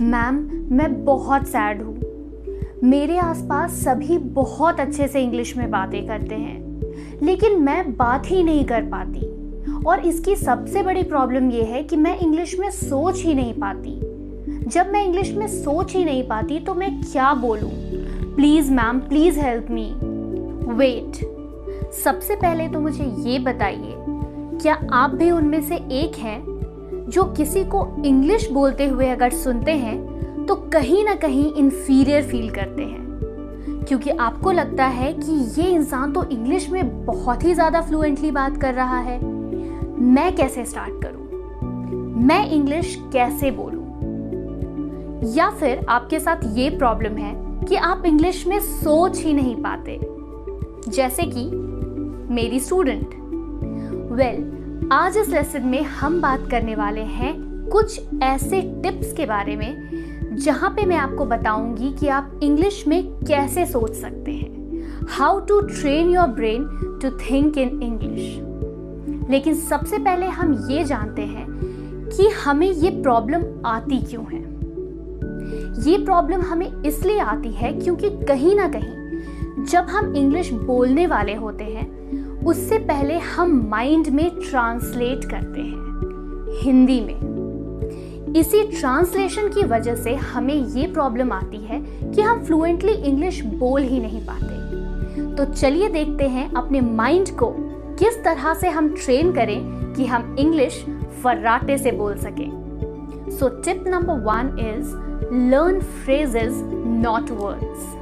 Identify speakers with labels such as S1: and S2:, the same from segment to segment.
S1: Ma'am, मैं बहुत sad हूँ। मेरे आसपास सभी बहुत अच्छे से इंग्लिश में बातें करते हैं, लेकिन मैं बात ही नहीं कर पाती। और इसकी सबसे बड़ी प्रॉब्लम ये है कि मैं इंग्लिश में सोच ही नहीं पाती। जब मैं इंग्लिश में सोच ही नहीं पाती तो मैं क्या बोलूँ? Please ma'am, please help me. Wait, सबसे पहले तो मुझे ये बताइए, क्या आप भी उनमें से एक हैं जो किसी को इंग्लिश बोलते हुए अगर सुनते हैं तो कहीं ना कहीं इन्फीरियर फील करते हैं, क्योंकि आपको लगता है कि ये इंसान तो इंग्लिश में बहुत ही ज़्यादा फ्लुएंटली बात कर रहा है। मैं कैसे स्टार्ट करूं? मैं इंग्लिश कैसे बोलूं? या फिर आपके साथ ये प्रॉब्लम है कि आप इंग्लिश में सोच ही नहीं पाते, जैसे कि मेरी स्टूडेंट। आज इस लेसन में हम बात करने वाले हैं कुछ ऐसे टिप्स के बारे में जहां पे मैं आपको बताऊंगी कि आप इंग्लिश में कैसे सोच सकते हैं। How to train your brain to think in English. लेकिन सबसे पहले हम ये जानते हैं कि हमें ये प्रॉब्लम आती क्यों है। ये प्रॉब्लम हमें इसलिए आती है क्योंकि कहीं ना कहीं जब हम इंग्लिश बोलने वाले होते हैं उससे पहले हम माइंड में ट्रांसलेट करते हैं हिंदी में। इसी ट्रांसलेशन की वजह से हमें ये प्रॉब्लम आती है कि हम फ्लुएंटली इंग्लिश बोल ही नहीं पाते। तो चलिए देखते हैं अपने माइंड को किस तरह से हम ट्रेन करें कि हम इंग्लिश फर्राटे से बोल सकें। So tip number 1 is learn phrases not words.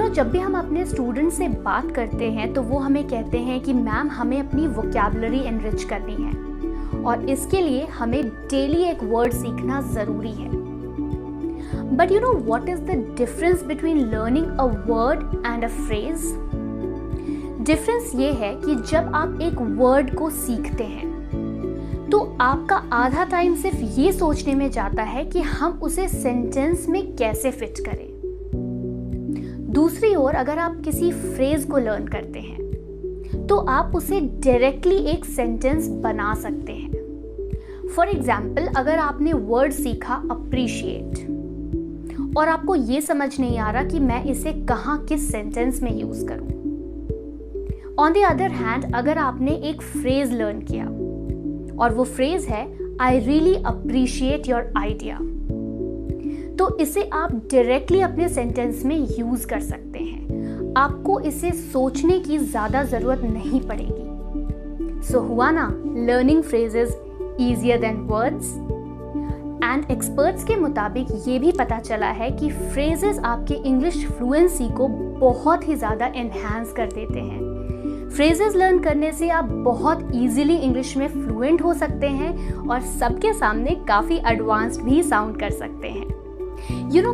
S1: जब भी हम अपने स्टूडेंट से बात करते हैं तो वो हमें कहते हैं कि मैम, हमें अपनी वोकैबुलरी एनरिच करनी है और इसके लिए हमें डेली एक वर्ड सीखना ज़रूरी है। But you know what is the difference between learning a word and a phrase? Difference ये है कि जब आप एक वर्ड को सीखते हैं तो आपका आधा टाइम सिर्फ ये सोचने में जाता है कि हम उसे सेंटेंस में कैसे फिट करें। दूसरी ओर अगर आप किसी फ्रेज को लर्न करते हैं तो आप उसे डायरेक्टली एक सेंटेंस बना सकते हैं। फॉर एग्जाम्पल, अगर आपने वर्ड सीखा अप्रिशिएट और आपको ये समझ नहीं आ रहा कि मैं इसे कहाँ किस सेंटेंस में यूज करूं। ऑन द अदर हैंड, अगर आपने एक फ्रेज लर्न किया और वो फ्रेज है I really appreciate your idea, तो इसे आप डायरेक्टली अपने सेंटेंस में यूज कर सकते हैं। आपको इसे सोचने की ज्यादा जरूरत नहीं पड़ेगी। सो हुआ ना, learning phrases easier than words. And experts के मुताबिक ये भी पता चला है कि फ्रेजेस आपके इंग्लिश फ्लुएंसी को बहुत ही ज्यादा एनहांस कर देते हैं। फ्रेजेस लर्न करने से आप बहुत इजीली इंग्लिश में फ्लुएंट हो सकते हैं और सबके सामने काफी एडवांस्ड भी साउंड कर सकते हैं।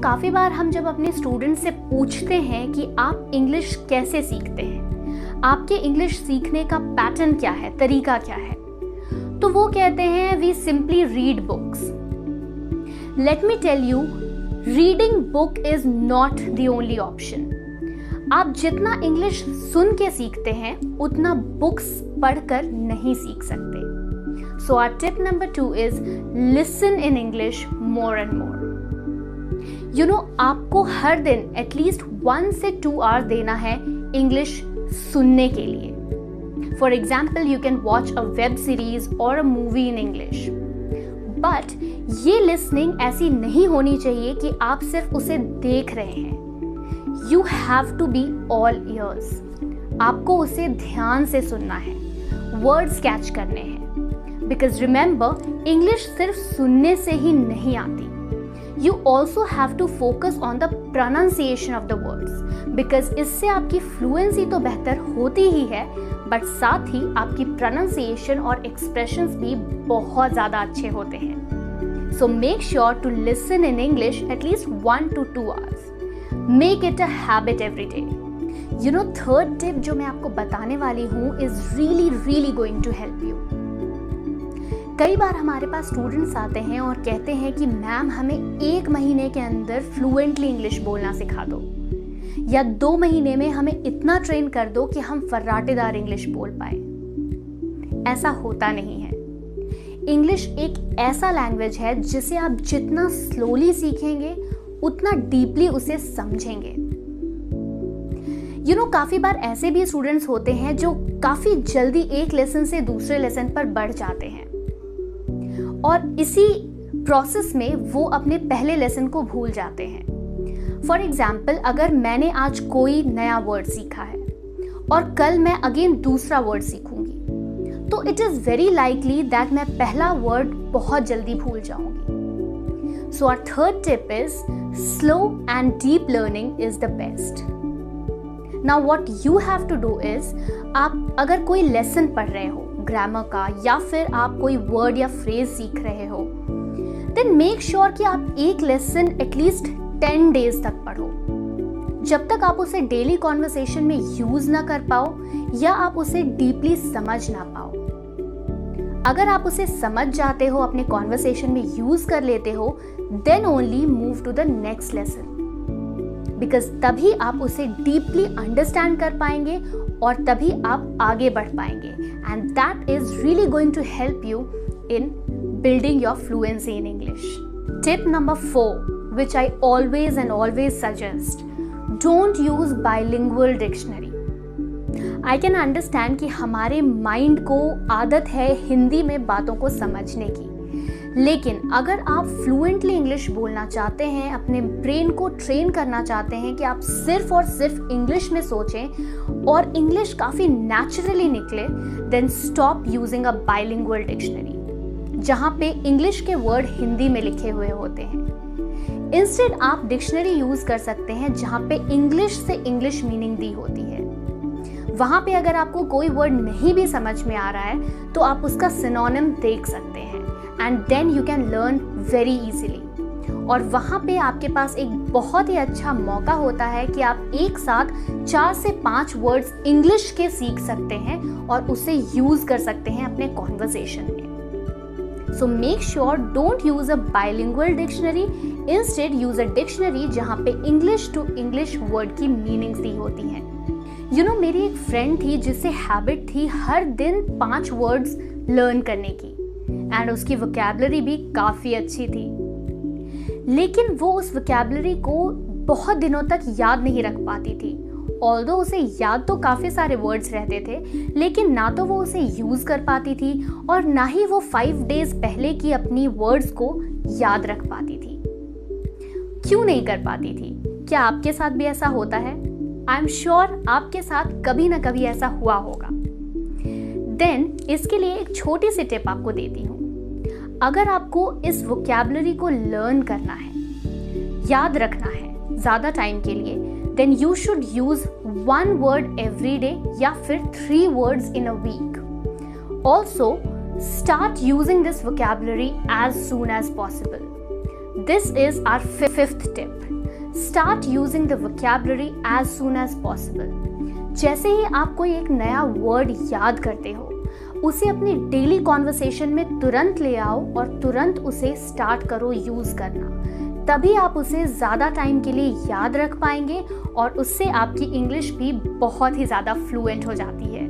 S1: काफ़ी बार हम जब अपने स्टूडेंट से पूछते हैं कि आप इंग्लिश कैसे सीखते हैं, आपके इंग्लिश सीखने का पैटर्न क्या है, तरीका क्या है, तो वो कहते हैं we simply read books. Let me tell you, reading book is not the only option. आप जितना इंग्लिश सुन के सीखते हैं उतना बुक्स पढ़कर नहीं सीख सकते। So our tip number 2 is listen in English more and more. आपको हर दिन एटलीस्ट 1 से 2 आवर देना है इंग्लिश सुनने के लिए। For example, you can watch a web series और a movie in English. But ये लिसनिंग ऐसी नहीं होनी चाहिए कि आप सिर्फ उसे देख रहे हैं। You have to be all ears. आपको उसे ध्यान से सुनना है, वर्ड्स कैच करने हैं। बिकॉज रिमेंबर, इंग्लिश सिर्फ सुनने से ही नहीं आती। You also have to focus on the pronunciation of the words, because इससे आपकी फ्लुएंसी तो बेहतर होती ही है, बट साथ ही आपकी प्रोनाउंसिएशन और एक्सप्रेशंस भी बहुत ज़्यादा अच्छे होते हैं। So make sure to listen in English at least 1 to 2 hours. Make it a habit every day. Third tip जो मैं आपको बताने वाली हूँ is really going to help you. कई बार हमारे पास स्टूडेंट्स आते हैं और कहते हैं कि मैम, हमें 1 महीने के अंदर फ्लुएंटली इंग्लिश बोलना सिखा दो, या 2 महीने में हमें इतना ट्रेन कर दो कि हम फर्राटेदार इंग्लिश बोल पाए। ऐसा होता नहीं है। इंग्लिश एक ऐसा लैंग्वेज है जिसे आप जितना स्लोली सीखेंगे उतना डीपली उसे समझेंगे। काफी बार ऐसे भी स्टूडेंट्स होते हैं जो काफी जल्दी एक लेसन से दूसरे लेसन पर बढ़ जाते हैं और इसी प्रोसेस में वो अपने पहले लेसन को भूल जाते हैं। फॉर एग्जाम्पल, अगर मैंने आज कोई नया वर्ड सीखा है और कल मैं अगेन दूसरा वर्ड सीखूंगी, तो it is very likely that मैं पहला वर्ड बहुत जल्दी भूल जाऊंगी। So our third tip is slow and deep learning is the best. Now what you have to do is, आप अगर कोई लेसन पढ़ रहे हो ग्रामर का या फिर आप कोई वर्ड या फ्रेज सीख रहे हो, देन मेक श्योर कि आप एक लेसन एटलीस्ट 10 डेज तक पढ़ो। जब तक आप उसे डेली कॉन्वर्सेशन में यूज ना कर पाओ या आप उसे डीपली समझ ना पाओ। अगर आप उसे समझ जाते हो, अपने कॉन्वर्सेशन में यूज कर लेते हो, then only move to the next lesson, because तभी आप उसे डीपली अंडरस्टैंड कर पाएंगे और तभी आप आगे बढ़ पाएंगे, and that is really going to help you in building your fluency in English. Tip number 4, which I always suggest, don't use bilingual dictionary. I can understand कि हमारे माइंड को आदत है हिंदी में बातों को समझने की, लेकिन अगर आप फ्लुएंटली इंग्लिश बोलना चाहते हैं, अपने ब्रेन को ट्रेन करना चाहते हैं कि आप सिर्फ और सिर्फ इंग्लिश में सोचें और इंग्लिश काफ़ी नेचुरली निकले, then stop using a bilingual dictionary जहाँ पे इंग्लिश के वर्ड हिंदी में लिखे हुए होते हैं। इंस्टेड आप डिक्शनरी यूज कर सकते हैं जहाँ पे इंग्लिश से इंग्लिश मीनिंग दी होती है। वहाँ पे अगर आपको कोई वर्ड नहीं भी समझ में आ रहा है तो आप उसका सिनोनिम देख सकते हैं, and then you can learn very easily. और वहाँ पे आपके पास एक बहुत ही अच्छा मौका होता है कि आप एक साथ 4 से 5 वर्ड्स इंग्लिश के सीख सकते हैं और उसे यूज कर सकते हैं अपने कॉन्वर्सेशन में। So make sure don't use a bilingual dictionary, instead use a dictionary जहाँ पे English to English word की meanings दी होती हैं। मेरी एक फ्रेंड थी जिससे हैबिट थी हर दिन 5 वर्ड्स लर्न करने की, एंड उसकी वोकैबुलरी भी काफ़ी अच्छी थी, लेकिन वो उस वोकैबुलरी को बहुत दिनों तक याद नहीं रख पाती थी। ऑल्दो उसे याद तो काफ़ी सारे वर्ड्स रहते थे, लेकिन ना तो वो उसे यूज़ कर पाती थी और ना ही वो 5 डेज पहले की अपनी वर्ड्स को याद रख पाती थी। क्यों नहीं कर पाती थी? क्या आपके साथ भी ऐसा होता है? आई एम श्योर आपके साथ कभी ना कभी ऐसा हुआ होगा। देन इसके लिए एक छोटी सी टिप आपको देती हूँ। अगर आपको इस वोकैबुलरी को लर्न करना है, याद रखना है ज़्यादा टाइम के लिए, then you should use 1 word every day या फिर 3 words in a week. Also, start using this vocabulary as soon as possible. This is our 5th tip. Start using the vocabulary as soon as possible. जैसे ही आप कोई एक नया word याद करते हो, उसे अपनी डेली कॉन्वर्सेशन में तुरंत ले आओ और तुरंत उसे स्टार्ट करो यूज करना। तभी आप उसे ज़्यादा टाइम के लिए याद रख पाएंगे और उससे आपकी इंग्लिश भी बहुत ही ज़्यादा फ्लुएंट हो जाती है।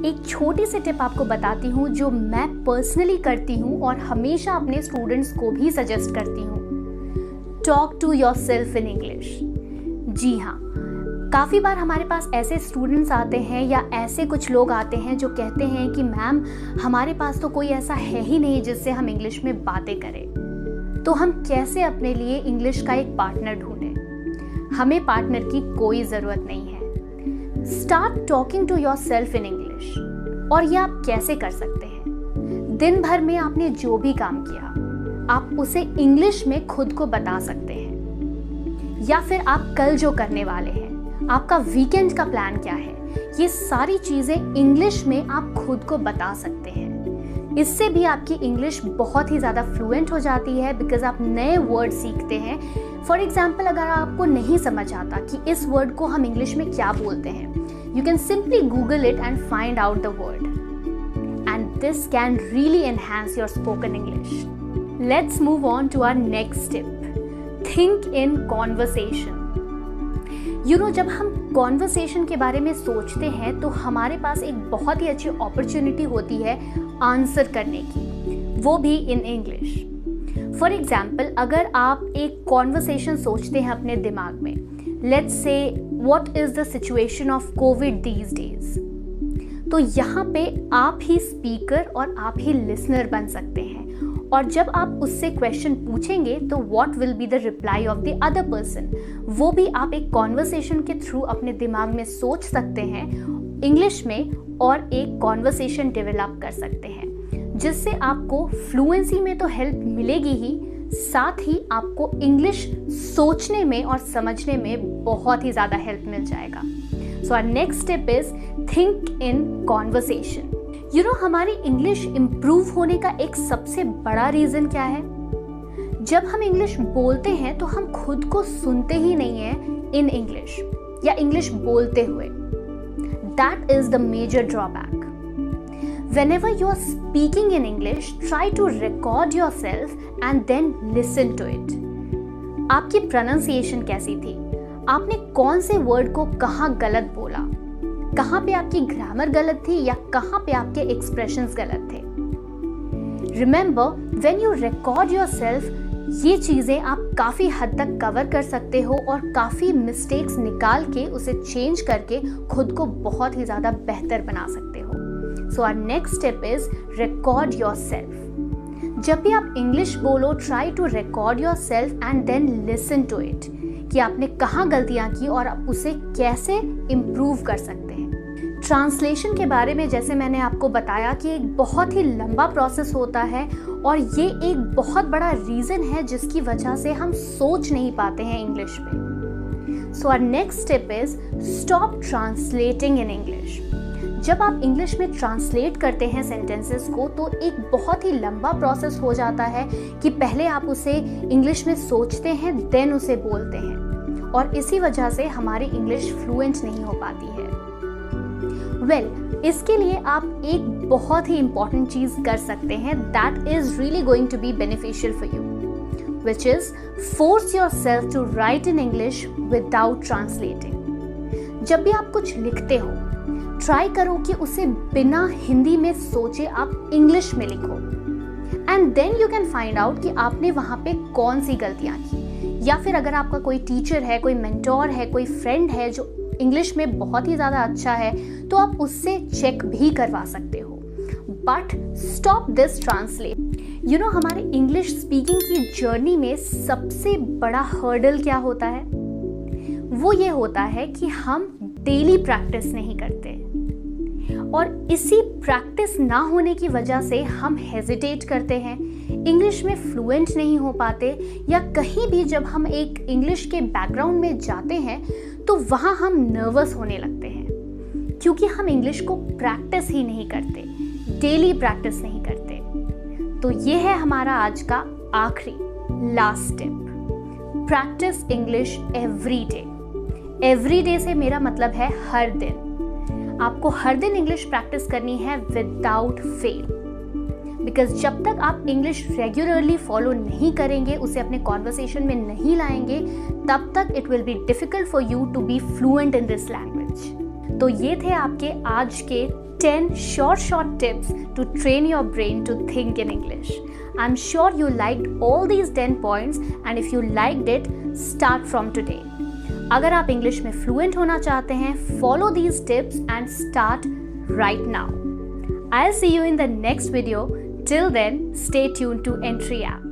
S1: एक छोटी सी टिप आपको बताती हूँ जो मैं पर्सनली करती हूँ और हमेशा अपने स्टूडेंट्स को भी सजेस्ट करती हूँ। Talk to yourself in English. जी हाँ, काफ़ी बार हमारे पास ऐसे स्टूडेंट्स आते हैं या ऐसे कुछ लोग आते हैं जो कहते हैं कि मैम हमारे पास तो कोई ऐसा है ही नहीं जिससे हम इंग्लिश में बातें करें, तो हम कैसे अपने लिए इंग्लिश का एक पार्टनर ढूंढें? हमें पार्टनर की कोई ज़रूरत नहीं है। Start talking to yourself in English. और ये आप कैसे कर सकते हैं? दिन भर में आपने जो भी काम किया आप उसे इंग्लिश में खुद को बता सकते हैं, या फिर आप कल जो करने वाले हैं, आपका वीकेंड का प्लान क्या है, ये सारी चीज़ें इंग्लिश में आप खुद को बता सकते हैं। इससे भी आपकी इंग्लिश बहुत ही ज़्यादा फ्लुएंट हो जाती है, बिकॉज आप नए वर्ड सीखते हैं। फॉर एग्जाम्पल, अगर आपको नहीं समझ आता कि इस वर्ड को हम इंग्लिश में क्या बोलते हैं, you can simply Google it and find out the word, and this can really enhance your spoken English. Let's move on to our next tip, think in conversation. जब हम कॉन्वर्सेशन के बारे में सोचते हैं तो हमारे पास एक बहुत ही अच्छी अपॉर्चुनिटी होती है आंसर करने की। वो भी इन इंग्लिश। फॉर एग्जाम्पल, अगर आप एक कॉन्वर्सेशन सोचते हैं अपने दिमाग में, let's say what is the situation of Covid these days, तो यहाँ पे आप ही स्पीकर और आप ही लिसनर बन सकते हैं। और जब आप उससे क्वेश्चन पूछेंगे तो what will be the reply off the other person, वो भी आप एक कॉन्वर्सेशन के थ्रू अपने दिमाग में सोच सकते हैं इंग्लिश में और एक कॉन्वर्सेशन डेवलप कर सकते हैं, जिससे आपको फ्लुएंसी में तो हेल्प मिलेगी ही, साथ ही आपको इंग्लिश सोचने में और समझने में बहुत ही ज़्यादा हेल्प मिल जाएगा। So our next step is think in conversation. You know, हमारी इंग्लिश इम्प्रूव होने का एक सबसे बड़ा रीज़न क्या है? जब हम इंग्लिश बोलते हैं तो हम खुद को सुनते ही नहीं हैं इन इंग्लिश या इंग्लिश बोलते हुए। That is the major drawback. Whenever you are speaking in English, try to record yourself and then listen to it. आपकी pronunciation कैसी थी? आपने कौन से वर्ड को कहाँ गलत बोला? कहाँ पे आपकी ग्रामर गलत थी या कहाँ पे आपके एक्सप्रेशंस गलत थे? Remember, when you record yourself, ये चीज़ें आप काफ़ी हद तक कवर कर सकते हो और काफ़ी मिस्टेक्स निकाल के उसे चेंज करके खुद को बहुत ही ज़्यादा बेहतर बना सकते हो। So our next step is record yourself. जब भी आप इंग्लिश बोलो, try to record yourself and then listen to it. कि आपने कहाँ गलतियाँ की और आप उसे कैसे इम्प्रूव कर सकते हैं। ट्रांसलेशन के बारे में जैसे मैंने आपको बताया कि एक बहुत ही लंबा प्रोसेस होता है और ये एक बहुत बड़ा रीज़न है जिसकी वजह से हम सोच नहीं पाते हैं इंग्लिश में। So our next step is stop translating in English. जब आप इंग्लिश में ट्रांसलेट करते हैं सेंटेंसेस को तो एक बहुत ही लंबा प्रोसेस हो जाता है कि पहले आप उसे इंग्लिश में सोचते हैं देन उसे बोलते हैं और इसी वजह से हमारी इंग्लिश फ्लुएंट नहीं हो पाती है। इसके लिए आप एक बहुत ही इंपॉर्टेंट चीज़ कर सकते हैं that is really going to be beneficial for you, which is force yourself to write in English without translating. जब भी आप कुछ लिखते हो, ट्राई करो कि उसे बिना हिंदी में सोचे आप इंग्लिश में लिखो and then you can find out कि आपने वहाँ पे कौन सी गलतियाँ की। या फिर अगर आपका कोई टीचर है, कोई मेंटोर है, कोई फ्रेंड है जो इंग्लिश में बहुत ही ज़्यादा अच्छा है तो आप उससे चेक भी करवा सकते हो। But stop this translate. You know, हमारे इंग्लिश स्पीकिंग की जर्नी में सबसे बड़ा हर्डल क्या होता है? वो ये होता है कि हम डेली प्रैक्टिस नहीं करते और इसी प्रैक्टिस ना होने की वजह से हम हेजिटेट करते हैं, इंग्लिश में फ्लुएंट नहीं हो पाते, या कहीं भी जब हम एक इंग्लिश के बैकग्राउंड में जाते हैं तो वहाँ हम नर्वस होने लगते हैं क्योंकि हम इंग्लिश को प्रैक्टिस ही नहीं करते, डेली प्रैक्टिस नहीं करते। तो ये है हमारा आज का आखिरी last tip, practice English every day. Every day से मेरा मतलब है हर दिन। आपको हर दिन इंग्लिश प्रैक्टिस करनी है विदाउट फेल, बिकॉज जब तक आप इंग्लिश रेगुलरली फॉलो नहीं करेंगे, उसे अपने कॉन्वर्सेशन में नहीं लाएंगे, तब तक it will be difficult for you to be fluent in this language. तो ये थे आपके आज के 10 short tips to train your brain to think in English. I'm sure you liked all these 10 points and if you liked it, start from today. अगर आप English में fluent होना चाहते हैं, follow these tips and start right now. I'll see you in the next video. Till then, stay tuned to Entry app.